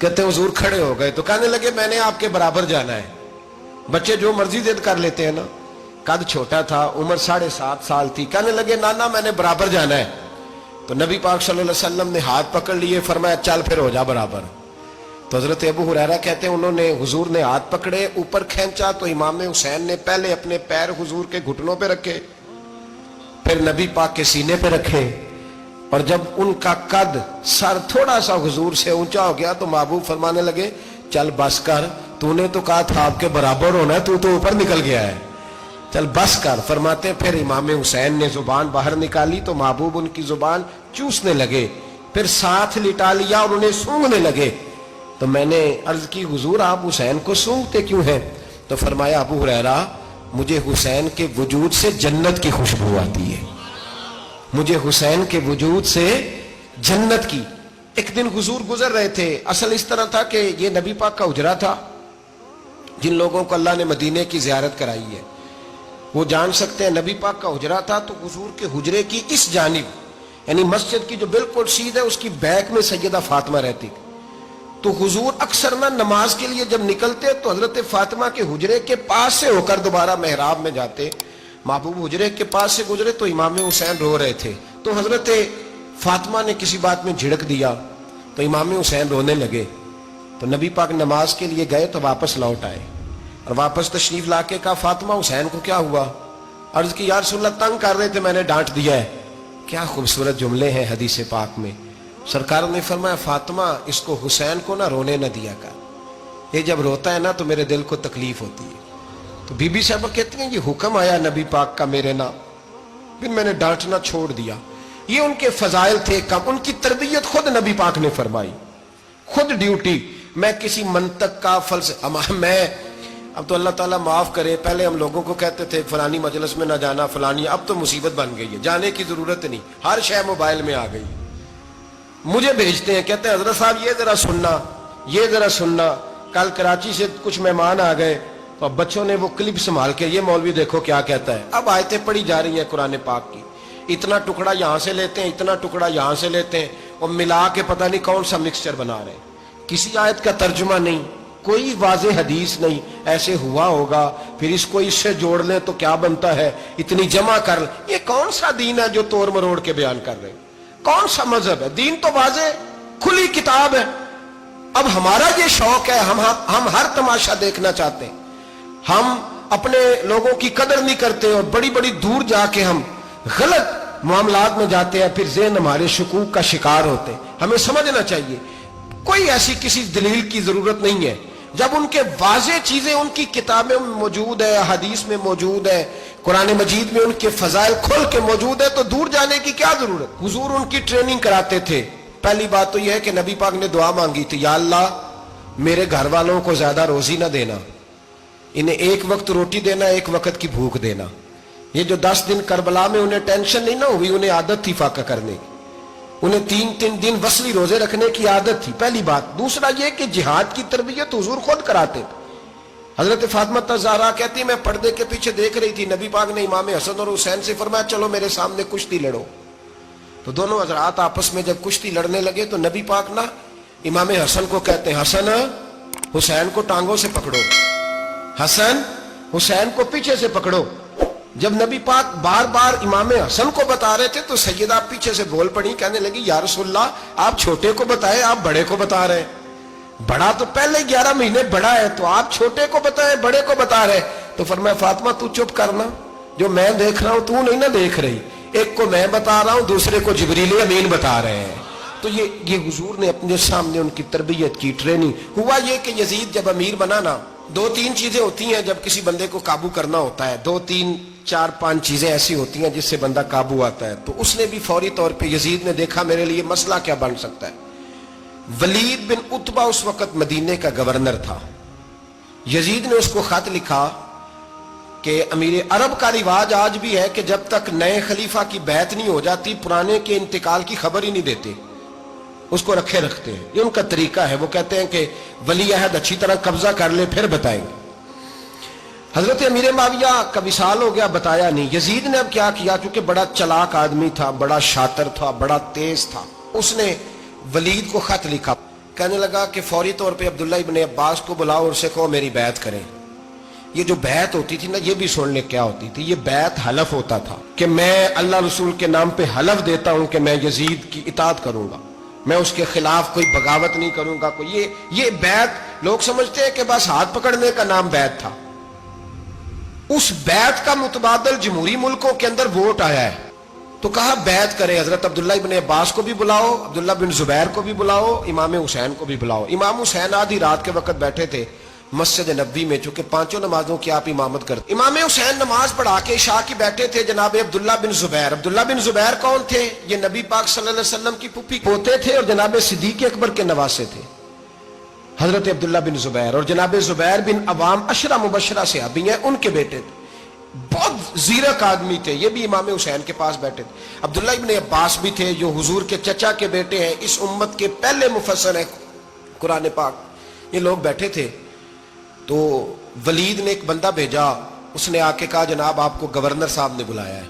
کہتے ہیں حضور کھڑے ہو گئے تو کہنے لگے میں نے آپ کے برابر جانا ہے. بچے جو مرضی ضد کر لیتے ہیں نا. قد چھوٹا تھا, عمر 7.5 سال تھی. کہنے لگے نانا میں نے برابر جانا ہے. تو نبی پاک صلی اللہ علیہ وسلم نے ہاتھ پکڑ لیے, فرمایا چل پھر ہو جا برابر. تو حضرت ابو ہریرہ کہتے ہیں انہوں نے, حضور نے ہاتھ پکڑے, اوپر کھینچا تو امام حسین نے پہلے اپنے پیر حضور کے گھٹنوں پہ رکھے, پھر نبی پاک کے سینے پہ رکھے, اور جب ان کا قد سر تھوڑا سا حضور سے اونچا ہو گیا تو محبوب فرمانے لگے چل بس کر, تو نے تو کہا تھا آپ کے برابر ہونا ہے, تو اوپر نکل گیا ہے, چل بس کر. فرماتے پھر امام حسین نے زبان باہر نکالی تو محبوب ان کی زبان چوسنے لگے, پھر ساتھ لٹا لیا اور انہیں سونگھنے لگے. تو میں نے عرض کی حضور آپ حسین کو سونگھتے کیوں ہیں؟ تو فرمایا ابو ہریرہ مجھے حسین کے وجود سے جنت کی خوشبو آتی ہے, مجھے حسین کے وجود سے جنت کی. ایک دن حضور گزر رہے تھے, اصل اس طرح تھا کہ یہ نبی پاک کا حجرہ تھا. جن لوگوں کو اللہ نے مدینے کی زیارت کرائی ہے وہ جان سکتے ہیں, نبی پاک کا حجرہ تھا تو حضور کے حجرے کی اس جانب یعنی مسجد کی جو بالکل سیدھ ہے اس کی بیک میں سیدہ فاطمہ رہتی. تو حضور اکثر نہ نماز کے لیے جب نکلتے تو حضرت فاطمہ کے حجرے کے پاس سے ہو کر دوبارہ محراب میں جاتے. محبوب حجرے کے پاس سے گزرے تو امام حسین رو رہے تھے, تو حضرت فاطمہ نے کسی بات میں جھڑک دیا تو امام حسین رونے لگے. تو نبی پاک نماز کے لیے گئے تو واپس لوٹ آئے, اور واپس تشریف لا کے کہا فاطمہ حسین کو کیا ہوا؟ عرض کی یا رسول اللہ تنگ کر رہے تھے, میں نے ڈانٹ دیا ہے. کیا خوبصورت جملے ہیں حدیث پاک میں. سرکار نے فرمایا فاطمہ اس کو حسین کو نہ رونے نہ دیا کر, یہ جب روتا ہے نا تو میرے دل کو تکلیف ہوتی ہے. تو بی بی صاحبہ کہتی ہیں یہ حکم آیا نبی پاک کا میرے نام, پھر میں نے ڈانٹنا چھوڑ دیا. یہ ان کے فضائل تھے کم, ان کی تربیت خود نبی پاک نے فرمائی, خود ڈیوٹی. میں کسی منطق کا میں اب تو اللہ تعالیٰ معاف کرے, پہلے ہم لوگوں کو کہتے تھے فلانی مجلس میں نہ جانا فلانی, اب تو مصیبت بن گئی ہے, جانے کی ضرورت نہیں, ہر شے موبائل میں آ گئی. مجھے بھیجتے ہیں, کہتے ہیں حضرت صاحب یہ ذرا سننا, یہ ذرا سننا. کل کراچی سے کچھ مہمان آ گئے تو اب بچوں نے وہ کلپ سنبھال کے, یہ مولوی دیکھو کیا کہتا ہے. اب آیتیں پڑھی جا رہی ہیں قرآن پاک کی, اتنا ٹکڑا یہاں سے لیتے ہیں, اتنا ٹکڑا یہاں سے لیتے ہیں, اور ملا کے پتہ نہیں کون سا مکسچر بنا رہے ہیں. کسی آیت کا ترجمہ نہیں, کوئی واضح حدیث نہیں. ایسے ہوا ہوگا, پھر اس کو اس سے جوڑ لیں تو کیا بنتا ہے, اتنی جمع کر لیں. یہ کون سا دین ہے جو توڑ مروڑ کے بیان کر رہے ہیں؟ کون سا مذہب ہے؟ دین تو واضح کھلی کتاب ہے. اب ہمارا یہ شوق ہے, ہم ہر تماشا دیکھنا چاہتے ہیں, ہم اپنے لوگوں کی قدر نہیں کرتے, اور بڑی بڑی دور جا کے ہم غلط معاملات میں جاتے ہیں, پھر ذہن ہمارے شکوک کا شکار ہوتے ہیں. ہمیں سمجھنا چاہیے کوئی ایسی کسی دلیل کی ضرورت نہیں ہے. جب ان کے واضح چیزیں ان کی کتابیں میں موجود ہے, حدیث میں موجود ہے, قرآن مجید میں ان کے فضائل کھل کے موجود ہے, تو دور جانے کی کیا ضرورت. حضور ان کی ٹریننگ کراتے تھے. پہلی بات تو یہ ہے کہ نبی پاک نے دعا مانگی تھی, یا اللہ میرے گھر والوں کو زیادہ روزی نہ دینا, انہیں ایک وقت روٹی دینا, ایک وقت کی بھوک دینا. یہ جو 10 دن کربلا میں انہیں ٹینشن نہیں نہ ہوئی, انہیں عادت تھی فاقہ کرنے کی, انہیں 3 دن وصلی روزے رکھنے کی عادت تھی. پہلی بات. دوسرا یہ کہ جہاد کی تربیت حضور خود کراتے تھے. حضرت فاطمہ زہرا کہتی میں پردے کے پیچھے دیکھ رہی تھی, نبی پاک نے امام حسن اور حسین سے فرمایا چلو میرے سامنے کشتی لڑو. تو دونوں حضرات آپس میں جب کشتی لڑنے لگے تو نبی پاک نا امام حسن کو کہتے ہیں حسن حسین کو ٹانگوں سے پکڑو, حسن حسین کو پیچھے سے پکڑو. جب نبی پاک بار بار امام حسن کو بتا رہے تھے تو سیدہ پیچھے سے بول پڑی, کہنے لگی یا رسول اللہ آپ چھوٹے کو بتائیں, آپ بڑے کو بتا رہے ہیں. بڑا تو پہلے 11 مہینے بڑا ہے, تو آپ چھوٹے کو بتائیں بڑے کو بتا رہے. تو فرمایا فاطمہ تو چپ کرنا, جو میں دیکھ رہا ہوں تو نہیں نہ دیکھ رہی, ایک کو میں بتا رہا ہوں دوسرے کو جبریل امین بتا رہے ہیں. تو یہ حضور نے اپنے سامنے ان کی تربیت کی, ٹریننگ. ہوا یہ کہ یزید جب امیر بنا نا, 2-3 چیزیں ہوتی ہیں جب کسی بندے کو قابو کرنا ہوتا ہے, 2-3-4-5 چیزیں ایسی ہوتی ہیں جس سے بندہ قابو آتا ہے. تو اس نے بھی فوری طور پہ یزید نے دیکھا میرے لیے مسئلہ کیا بن سکتا ہے. ولید بن عتبہ اس وقت مدینے کا گورنر تھا. یزید نے اس کو خط لکھا کہ امیر عرب کا رواج آج بھی ہے کہ جب تک نئے خلیفہ کی بیعت نہیں ہو جاتی پرانے کے انتقال کی خبر ہی نہیں دیتے, اس کو رکھے رکھتے ہیں. یہ ان کا طریقہ ہے. وہ کہتے ہیں کہ ولی عہد اچھی طرح قبضہ کر لے پھر بتائیں گے. حضرت امیر معاویہ کا وصال ہو گیا, بتایا نہیں. یزید نے اب کیا کیا, چونکہ بڑا چلاک آدمی تھا, بڑا شاطر تھا, بڑا تیز تھا, اس نے ولید کو خط لکھا, کہنے لگا کہ فوری طور پہ عبداللہ ابن عباس کو بلاؤ اور اسے کہو میری بیعت کریں. یہ جو بیعت ہوتی تھی نا، یہ بھی سن لے کیا ہوتی تھی. یہ بیعت حلف ہوتا تھا کہ میں اللہ رسول کے نام پہ حلف دیتا ہوں کہ میں یزید کی اطاعت کروں گا، میں اس کے خلاف کوئی بغاوت نہیں کروں گا. کوئی یہ بیعت لوگ سمجھتے ہیں کہ بس ہاتھ پکڑنے کا نام بیعت تھا. اس بیعت کا متبادل جمہوری ملکوں کے اندر ووٹ آیا ہے. تو کہا بیعت کرے. حضرت عبداللہ ابن عباس کو بھی بلاؤ، عبداللہ بن زبیر کو بھی بلاؤ، امام حسین کو بھی بلاؤ. امام حسین آدھی رات کے وقت بیٹھے تھے مسجد نبوی میں، چونکہ 5 نمازوں کی آپ امامت کرتے. امام حسین نماز پڑھا کے عشاء کی بیٹھے تھے. جناب عبداللہ بن زبیر، عبداللہ بن زبیر کون تھے؟ یہ نبی پاک صلی اللہ علیہ وسلم کی پھوپھی پوتے تھے اور جناب صدیق اکبر کے نواسے تھے حضرت عبداللہ بن زبیر. اور جناب زبیر بن عوام عشرہ مبشرہ صحابی ہیں، ان کے بیٹے تھے. بہت زیرک آدمی تھے. یہ بھی امام حسین کے پاس بیٹھے تھے. عبداللہ ابن عباس بھی تھے جو حضور کے چچا کے بیٹے ہیں، اس امت کے پہلے مفسر ہیں قرآن پاک. یہ لوگ بیٹھے تھے. تو ولید نے ایک بندہ بھیجا، اس نے آ کے کہا جناب آپ کو گورنر صاحب نے بلایا ہے.